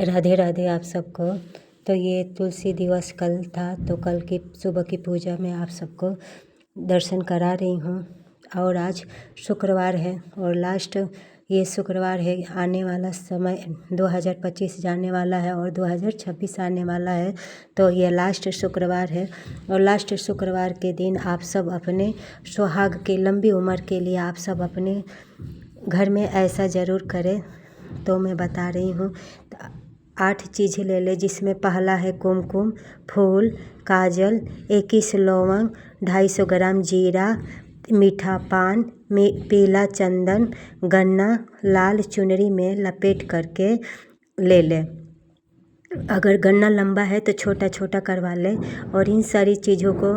राधे राधे आप सबको। तो ये तुलसी दिवस कल था, तो कल की सुबह की पूजा में आप सबको दर्शन करा रही हूँ। और आज शुक्रवार है और लास्ट ये शुक्रवार है। आने वाला समय 2025 जाने वाला है और 2026 आने वाला है, तो ये लास्ट शुक्रवार है। और लास्ट शुक्रवार के दिन आप सब अपने सुहाग की लंबी उम्र के लिए आप सब अपने घर में ऐसा ज़रूर करें। तो मैं बता रही हूँ, 8 चीज़ें ले ले, जिसमें पहला है कुमकुम, फूल, काजल, 21 लौंग, 250 ग्राम जीरा, मीठा पान, पीला चंदन, गन्ना लाल चुनरी में लपेट करके ले ले। अगर गन्ना लंबा है तो छोटा छोटा करवा ले। और इन सारी चीज़ों को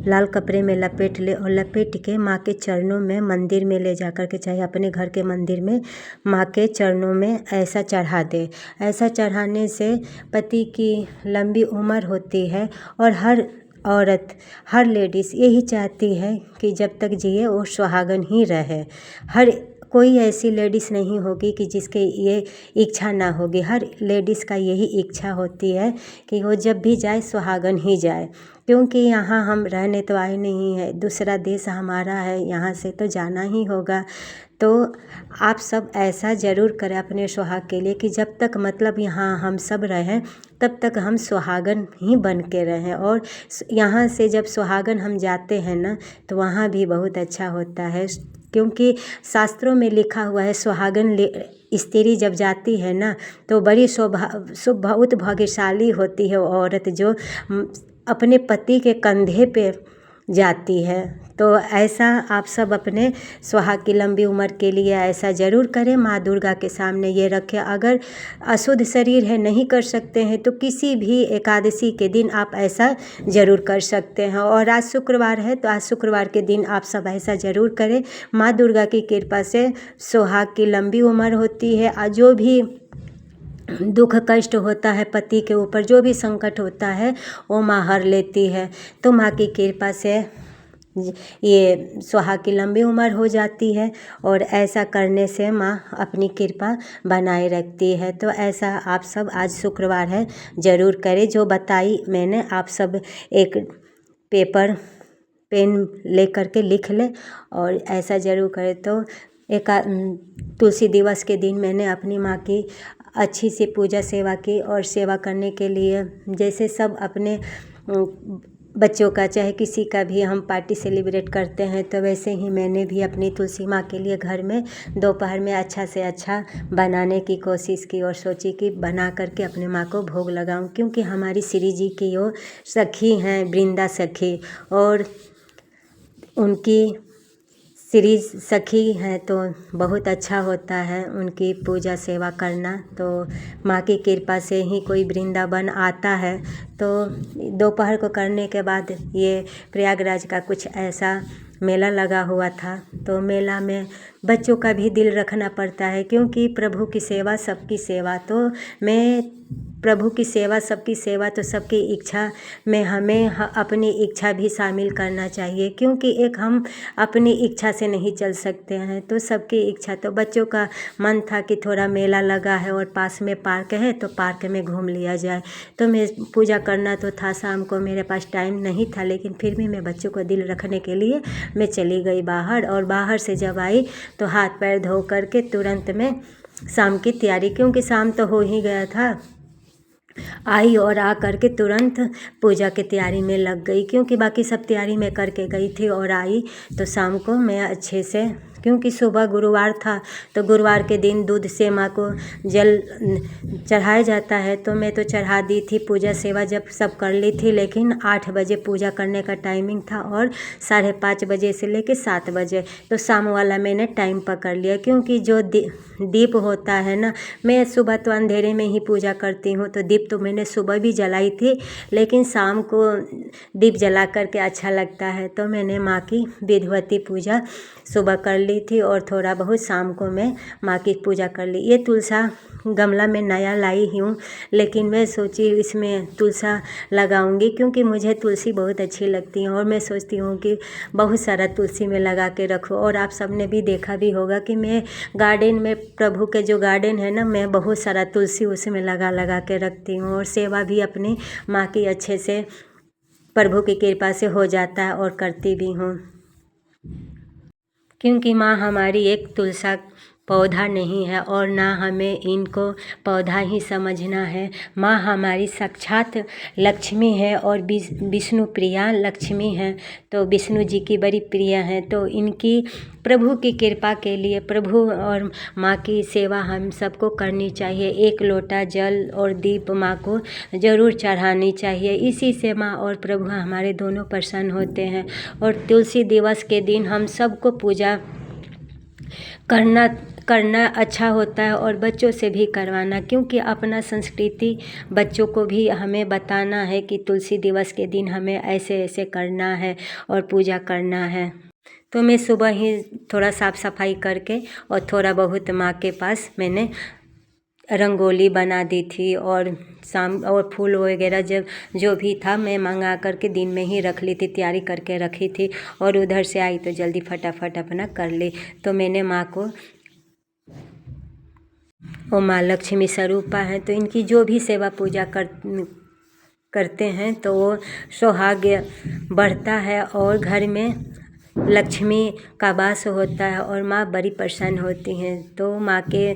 लाल कपड़े में लपेट ले और लपेट के माँ के चरणों में मंदिर में ले जा कर के, चाहे अपने घर के मंदिर में माँ के चरणों में ऐसा चढ़ा दे। ऐसा चढ़ाने से पति की लंबी उम्र होती है और हर औरत, हर लेडीज़ यही चाहती है कि जब तक जिए वो सुहागन ही रहे। हर कोई ऐसी लेडीज़ नहीं होगी कि जिसके ये इच्छा ना होगी। हर लेडीज़ का यही इच्छा होती है कि वो जब भी जाए सुहागन ही जाए, क्योंकि यहाँ हम रहने तो आए नहीं हैं, दूसरा देश हमारा है, यहाँ से तो जाना ही होगा। तो आप सब ऐसा ज़रूर करें अपने सुहाग के लिए कि जब तक मतलब यहाँ हम सब रहें तब तक हम सुहागन ही बन के रहें। और यहाँ से जब सुहागन हम जाते हैं ना, तो वहाँ भी बहुत अच्छा होता है, क्योंकि शास्त्रों में लिखा हुआ है सुहागन स्त्री जब जाती है ना, तो बड़ी बहुत भाग्यशाली होती है वो औरत जो अपने पति के कंधे पे जाती है। तो ऐसा आप सब अपने सुहाग की लंबी उम्र के लिए ऐसा ज़रूर करें। माँ दुर्गा के सामने ये रखें। अगर अशुद्ध शरीर है, नहीं कर सकते हैं, तो किसी भी एकादशी के दिन आप ऐसा ज़रूर कर सकते हैं। और आज शुक्रवार है, तो आज शुक्रवार के दिन आप सब ऐसा ज़रूर करें। माँ दुर्गा की कृपा से सुहाग की लंबी उम्र होती है। और जो भी दुख कष्ट होता है पति के ऊपर, जो भी संकट होता है, वो माँ हर लेती है। तो माँ की कृपा से ये सुहाग की लंबी उम्र हो जाती है और ऐसा करने से माँ अपनी कृपा बनाए रखती है। तो ऐसा आप सब आज शुक्रवार है ज़रूर करें। जो बताई मैंने, आप सब एक पेपर पेन ले करके लिख ले और ऐसा ज़रूर करें। तो तुलसी दिवस के दिन मैंने अपनी माँ की अच्छी सी पूजा सेवा की। और सेवा करने के लिए जैसे सब अपने बच्चों का, चाहे किसी का भी हम पार्टी सेलिब्रेट करते हैं, तो वैसे ही मैंने भी अपनी तुलसी माँ के लिए घर में दोपहर में अच्छा से अच्छा बनाने की कोशिश की और सोची कि बना करके अपने माँ को भोग लगाऊं, क्योंकि हमारी श्री जी की वो सखी हैं, वृंदा सखी, और उनकी श्री सखी हैं, तो बहुत अच्छा होता है उनकी पूजा सेवा करना। तो माँ की कृपा से ही कोई वृंदावन आता है। तो दोपहर को करने के बाद ये प्रयागराज का कुछ ऐसा मेला लगा हुआ था, तो मेला में बच्चों का भी दिल रखना पड़ता है, क्योंकि प्रभु की सेवा सबकी सेवा। तो मैं प्रभु की सेवा सबकी सेवा, तो सबकी इच्छा में हमें अपनी इच्छा भी शामिल करना चाहिए, क्योंकि एक हम अपनी इच्छा से नहीं चल सकते हैं। तो सबकी इच्छा, तो बच्चों का मन था कि थोड़ा मेला लगा है और पास में पार्क है, तो पार्क में घूम लिया जाए। तो मैं पूजा करना तो था, शाम को मेरे पास टाइम नहीं था, लेकिन फिर भी मैं बच्चों को दिल रखने के लिए मैं चली गई बाहर। और बाहर से जब आई तो हाथ पैर धो करके तुरंत में शाम की तैयारी, क्योंकि शाम तो हो ही गया था, आई और आ करके तुरंत पूजा की तैयारी में लग गई, क्योंकि बाकी सब तैयारी मैं करके गई थी। और आई तो शाम को मैं अच्छे से, क्योंकि सुबह गुरुवार था, तो गुरुवार के दिन दूध से माँ को जल चढ़ाया जाता है, तो मैं तो चढ़ा दी थी। पूजा सेवा जब सब कर ली थी, लेकिन 8 बजे पूजा करने का टाइमिंग था और 5:30 बजे से लेके 7 बजे, तो शाम वाला मैंने टाइम पकड़ लिया। क्योंकि जो दीप होता है ना, मैं सुबह तो अंधेरे में ही पूजा करती हूँ, तो दीप तो मैंने सुबह भी जलाई थी, लेकिन शाम को दीप जला करके अच्छा लगता है। तो मैंने माँ की विधिवती पूजा सुबह कर ली। ली थी और थोड़ा बहुत शाम को मैं माँ की पूजा कर ली। ये तुलसा गमला में नया लाई हूँ, लेकिन मैं सोची इसमें तुलसा लगाऊंगी क्योंकि मुझे तुलसी बहुत अच्छी लगती है और मैं सोचती हूँ कि बहुत सारा तुलसी में लगा के रखूँ। और आप सबने भी देखा भी होगा कि मैं गार्डन में, प्रभु के जो गार्डन है ना, मैं बहुत सारा तुलसी उसमें लगा के रखती हूँ और सेवा भी अपनी माँ की अच्छे से प्रभु की कृपा से हो जाता है और करती भी हूँ। क्योंकि माँ हमारी एक तुलसा पौधा नहीं है और ना हमें इनको पौधा ही समझना है। माँ हमारी साक्षात लक्ष्मी है और विष्णु प्रिया लक्ष्मी है, तो विष्णु जी की बड़ी प्रिय है। तो इनकी प्रभु की कृपा के लिए प्रभु और माँ की सेवा हम सबको करनी चाहिए। एक लोटा जल और दीप माँ को ज़रूर चढ़ानी चाहिए। इसी से माँ और प्रभु हमारे दोनों प्रसन्न होते हैं। और तुलसी दिवस के दिन हम सबको पूजा करना अच्छा होता है और बच्चों से भी करवाना, क्योंकि अपना संस्कृति बच्चों को भी हमें बताना है कि तुलसी दिवस के दिन हमें ऐसे ऐसे करना है और पूजा करना है। तो मैं सुबह ही थोड़ा साफ़ सफाई करके और थोड़ा बहुत माँ के पास मैंने रंगोली बना दी थी और शाम और फूल वगैरह जब जो भी था मैं मंगा करके दिन में ही रख ली थी, तैयारी करके रखी थी। और उधर से आई तो जल्दी फटाफट अपना कर ली। तो मैंने माँ को, वो माँ लक्ष्मी स्वरूपा है, तो इनकी जो भी सेवा पूजा करते हैं तो वो सौभाग्य बढ़ता है और घर में लक्ष्मी का वास होता है और माँ बड़ी प्रसन्न होती हैं। तो माँ के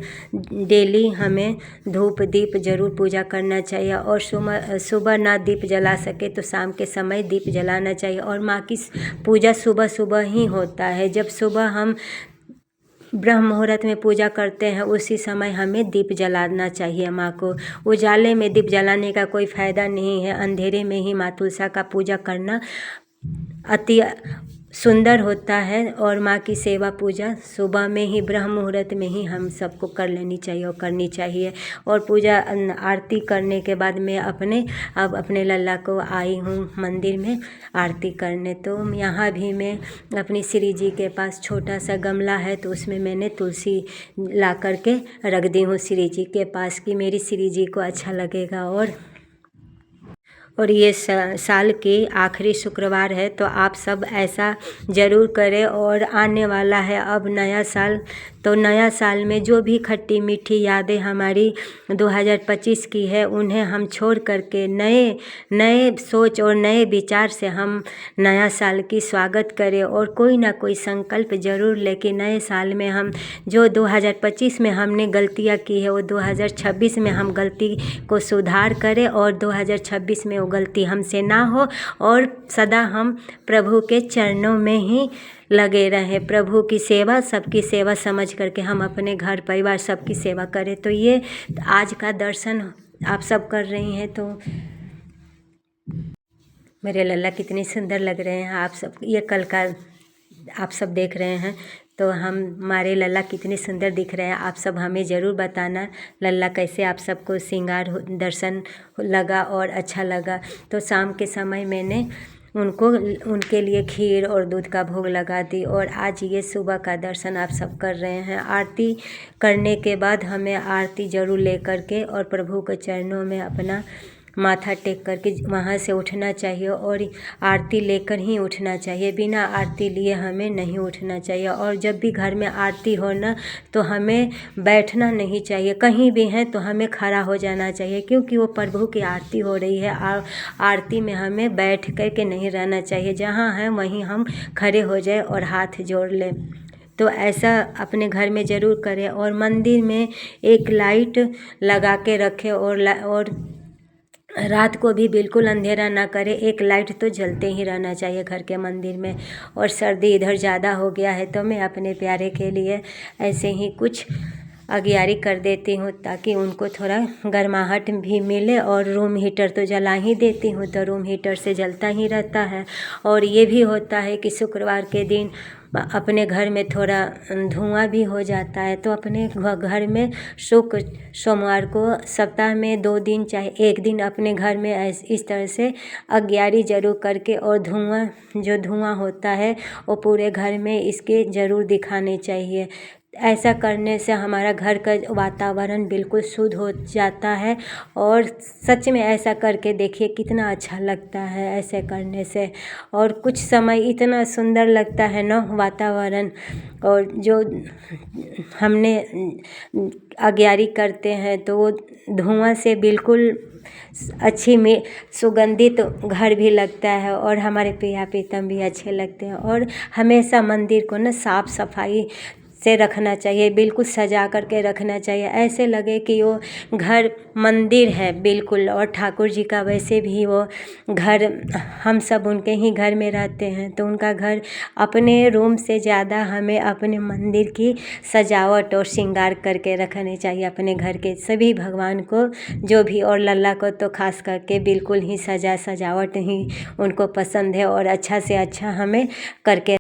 डेली हमें धूप दीप जरूर पूजा करना चाहिए और सुबह ना दीप जला सके तो शाम के समय दीप जलाना चाहिए। और माँ की पूजा सुबह सुबह ही होता है। जब सुबह हम ब्रह्म मुहूर्त में पूजा करते हैं उसी समय हमें दीप जलाना चाहिए माँ को। उजाले में दीप जलाने का कोई फ़ायदा नहीं है। अंधेरे में ही माँ तुलसा का पूजा करना अति सुंदर होता है और माँ की सेवा पूजा सुबह में ही ब्रह्म मुहूर्त में ही हम सबको कर लेनी चाहिए और करनी चाहिए। और पूजा आरती करने के बाद मैं अब अपने लल्ला को आई हूँ मंदिर में आरती करने। तो यहाँ भी मैं अपनी श्री जी के पास छोटा सा गमला है तो उसमें मैंने तुलसी ला करके रख दी हूँ श्री जी के पास कि मेरी श्री जी को अच्छा लगेगा। और ये साल की आखिरी शुक्रवार है तो आप सब ऐसा ज़रूर करें। और आने वाला है अब नया साल, तो नया साल में जो भी खट्टी मीठी यादें हमारी 2025 की है उन्हें हम छोड़ करके नए सोच और नए विचार से हम नया साल की स्वागत करें और कोई ना कोई संकल्प ज़रूर लेके नए साल में हम जो 2025 में हमने गलतियाँ की है वो 2026 में हम गलती को सुधार करें और 2026 में वो गलती हमसे ना हो और सदा हम प्रभु के चरणों में ही लगे रहें। प्रभु की सेवा, सबकी सेवा समझ करके हम अपने घर परिवार सबकी सेवा करें। तो ये आज का दर्शन आप सब कर रही हैं तो मेरे लल्ला कितने सुंदर लग रहे हैं। आप सब ये कल का आप सब देख रहे हैं तो हमारे लल्ला कितने सुंदर दिख रहे हैं। आप सब हमें ज़रूर बताना लल्ला कैसे आप सबको श्रृंगार दर्शन लगा और अच्छा लगा। तो शाम के समय मैंने उनके लिए खीर और दूध का भोग लगा दी और आज ये सुबह का दर्शन आप सब कर रहे हैं। आरती करने के बाद हमें आरती ज़रूर ले करके और प्रभु के चरणों में अपना माथा टेक करके वहाँ से उठना चाहिए और आरती लेकर ही उठना चाहिए। बिना आरती लिए हमें नहीं उठना चाहिए। और जब भी घर में आरती हो ना तो हमें बैठना नहीं चाहिए। कहीं भी हैं तो हमें खड़ा हो जाना चाहिए क्योंकि वो प्रभु की आरती हो रही है। आरती में हमें बैठ कर के नहीं रहना चाहिए। जहाँ हैं वहीं हम खड़े हो जाए और हाथ जोड़ लें। तो ऐसा अपने घर में ज़रूर करें। और मंदिर में एक लाइट लगा के रखें और रात को भी बिल्कुल अंधेरा ना करे, एक लाइट तो जलते ही रहना चाहिए घर के मंदिर में। और सर्दी इधर ज़्यादा हो गया है तो मैं अपने प्यारे के लिए ऐसे ही कुछ अगियारी कर देती हूँ ताकि उनको थोड़ा गर्माहट भी मिले। और रूम हीटर तो जला ही देती हूँ तो रूम हीटर से जलता ही रहता है। और ये भी होता है कि शुक्रवार के दिन अपने घर में थोड़ा धुआं भी हो जाता है, तो अपने घर में शुक्र सोमवार को सप्ताह में 2 दिन चाहे 1 दिन अपने घर में इस तरह से अगियारी ज़रूर करके और धुआं होता है वो पूरे घर में इसके ज़रूर दिखाने चाहिए। ऐसा करने से हमारा घर का वातावरण बिल्कुल शुद्ध हो जाता है और सच में ऐसा करके देखिए कितना अच्छा लगता है ऐसे करने से। और कुछ समय इतना सुंदर लगता है ना वातावरण, और जो हमने अगियारी करते हैं तो वो धुआं से बिल्कुल अच्छी में सुगंधित घर भी लगता है और हमारे पिया प्रीतम भी अच्छे लगते हैं। और हमेशा मंदिर को ना साफ सफाई से रखना चाहिए, बिल्कुल सजा करके रखना चाहिए, ऐसे लगे कि वो घर मंदिर है बिल्कुल। और ठाकुर जी का वैसे भी वो घर, हम सब उनके ही घर में रहते हैं, तो उनका घर अपने रूम से ज़्यादा हमें अपने मंदिर की सजावट और श्रृंगार करके रखने चाहिए। अपने घर के सभी भगवान को जो भी, और लल्ला को तो खास करके बिल्कुल ही सजावट ही उनको पसंद है और अच्छा से अच्छा हमें करके